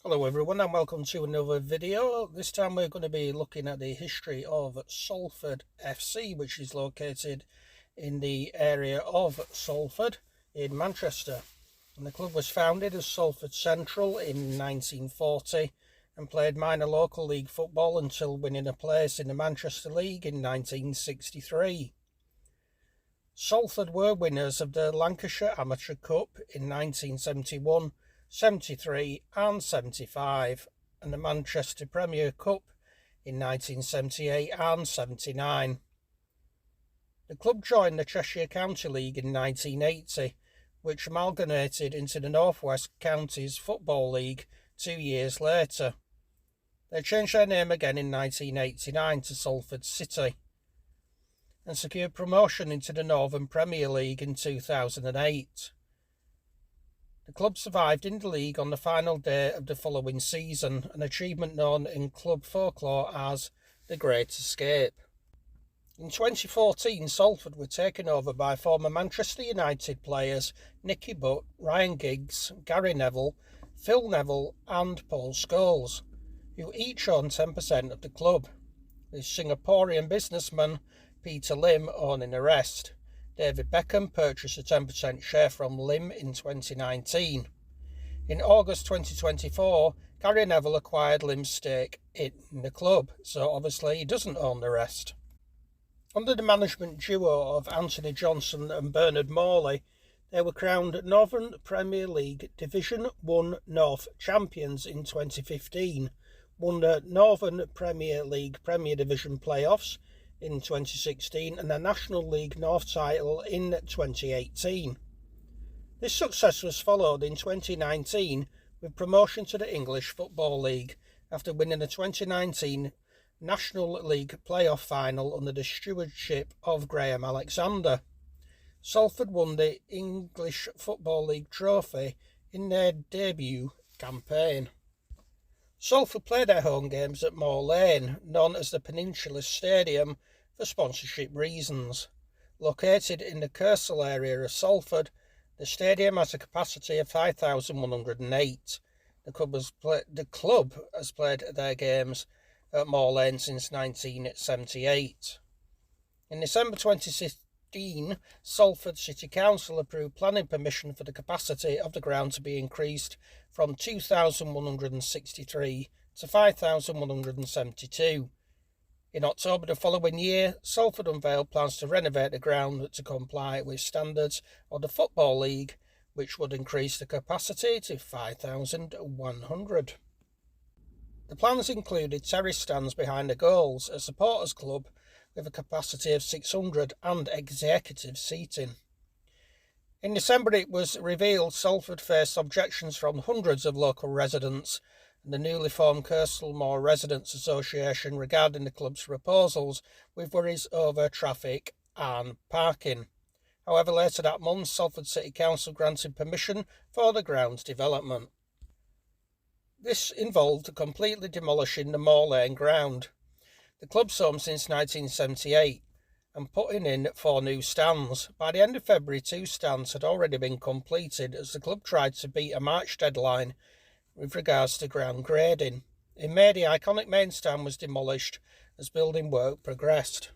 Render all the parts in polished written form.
Hello everyone and welcome to another video. This time we're going to be looking at the history of Salford FC, which is located in the area of Salford in Manchester. And the club was founded as Salford Central in 1940 and played minor local league football until winning a place in the Manchester League in 1963. Salford were winners of the Lancashire Amateur Cup in 1971, 73 and 75, and the Manchester Premier Cup in 1978 and 79. The club joined the Cheshire County League in 1980, which amalgamated into the North West Counties Football League 2 years later. They changed their name again in 1989 to Salford City and secured promotion into the Northern Premier League in 2008. The club survived in the league on the final day of the following season, an achievement known in club folklore as the Great Escape. In 2014, Salford were taken over by former Manchester United players Nicky Butt, Ryan Giggs, Gary Neville, Phil Neville and Paul Scholes, who each own 10% of the club, with Singaporean businessman Peter Lim owning the rest. David Beckham purchased a 10% share from Lim in 2019. In August 2024, Gary Neville acquired Lim's stake in the club, so obviously he doesn't own the rest. Under the management duo of Anthony Johnson and Bernard Morley, they were crowned Northern Premier League Division 1 North champions in 2015, won the Northern Premier League Premier Division playoffs in 2016 and the National League North title in 2018. This success was followed in 2019 with promotion to the English Football League after winning the 2019 National League playoff final under the stewardship of Graham Alexander. Salford won the English Football League trophy in their debut campaign. Salford play their home games at Moor Lane, known as the Peninsula Stadium, for sponsorship reasons. Located in the Kersal area of Salford, the stadium has a capacity of 5,108. The club has played their games at Moor Lane since 1978. In December 2016, Salford City Council approved planning permission for the capacity of the ground to be increased from 2,163 to 5,172. In October the following year, Salford unveiled plans to renovate the ground to comply with standards of the Football League, which would increase the capacity to 5,100. The plans included terrace stands behind the goals, a supporters club with a capacity of 600 and executive seating. In December it was revealed Salford faced objections from hundreds of local residents and the newly formed Kersal Moor Residents Association regarding the club's proposals, with worries over traffic and parking. However, later that month, Salford City Council granted permission for the ground's development. This involved completely demolishing the Moor Lane ground, the club's home since 1978, and putting in 4 new stands. By the end of February, 2 stands had already been completed as the club tried to beat a March deadline with regards to ground grading. In May, the iconic main stand was demolished as building work progressed.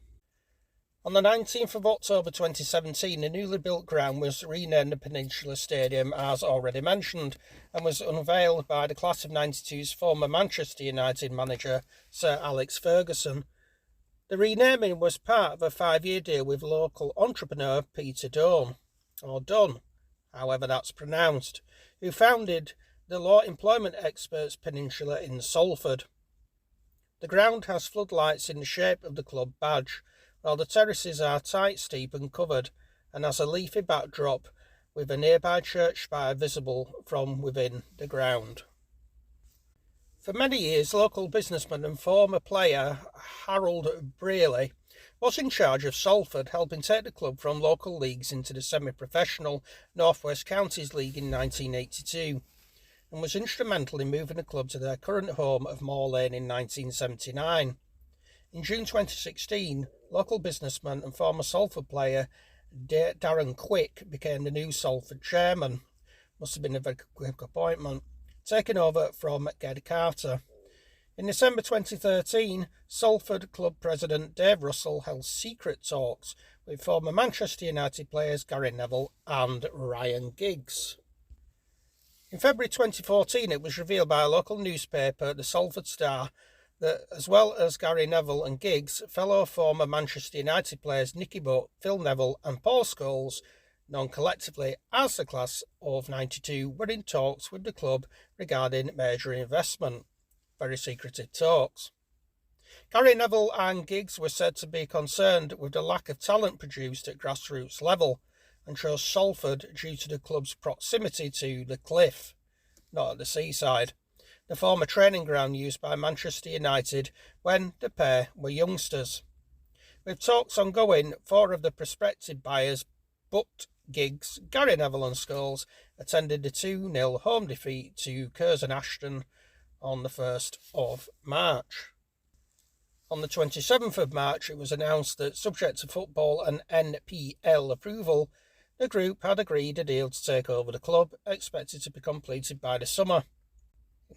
On the 19th of October 2017, the newly built ground was renamed the Peninsula Stadium, as already mentioned, and was unveiled by the class of 92's former Manchester United manager, Sir Alex Ferguson. The renaming was part of a 5-year deal with local entrepreneur Peter Dunn, however that's pronounced, who founded the law employment experts Peninsula in Salford. The ground has floodlights in the shape of the club badge, while the terraces are tight, steep and covered, and has a leafy backdrop with a nearby church spire visible from within the ground. For many years, local businessman and former player Harold Brearley was in charge of Salford, helping take the club from local leagues into the semi-professional North West Counties League in 1982, and was instrumental in moving the club to their current home of Moor Lane in 1979. In June 2016, local businessman and former Salford player Darren Quick became the new Salford chairman. Must have been a very quick appointment. taking over from Ged Carter. In December 2013, Salford Club president Dave Russell held secret talks with former Manchester United players Gary Neville and Ryan Giggs. In February 2014, it was revealed by a local newspaper, the Salford Star, that as well as Gary Neville and Giggs, fellow former Manchester United players Nicky Butt, Phil Neville and Paul Scholes, known collectively as the Class of '92, were in talks with the club regarding major investment. Very secretive talks. Gary Neville and Giggs were said to be concerned with the lack of talent produced at grassroots level and chose Salford due to the club's proximity to the cliff, not at the seaside, the former training ground used by Manchester United when the pair were youngsters. With talks ongoing, 4 of the prospective buyers, Butt, Giggs, Gary Neville and Scholes, attended the 2-0 home defeat to Curzon Ashton on the 1st of March. On the 27th of March, it was announced that, subject to football and NPL approval, the group had agreed a deal to take over the club, expected to be completed by the summer.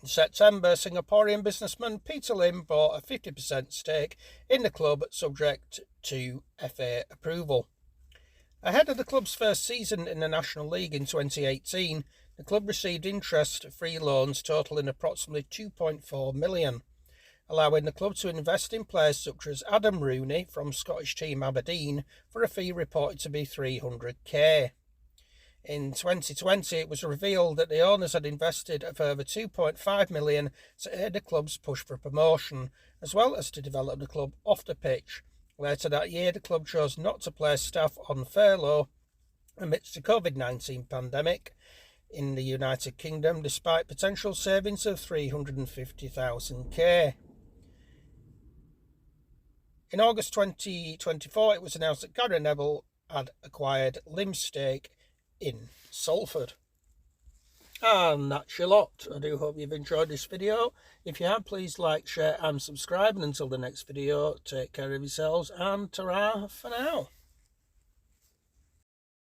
In September, Singaporean businessman Peter Lim bought a 50% stake in the club, subject to FA approval. Ahead of the club's first season in the National League in 2018, the club received interest-free loans totalling approximately £2.4 million, allowing the club to invest in players such as Adam Rooney from Scottish team Aberdeen for a fee reported to be £300,000. In 2020, it was revealed that the owners had invested a further £2.5 million to aid the club's push for promotion, as well as to develop the club off the pitch. Later that year, the club chose not to place staff on furlough amidst the COVID-19 pandemic in the United Kingdom, despite potential savings of £350,000. In August 2024, it was announced that Gary Neville had acquired Lim's stake in Salford. And that's your lot. I do hope you've enjoyed this video. If you have, please like, share and subscribe. And until the next video, take care of yourselves and ta-ra for now.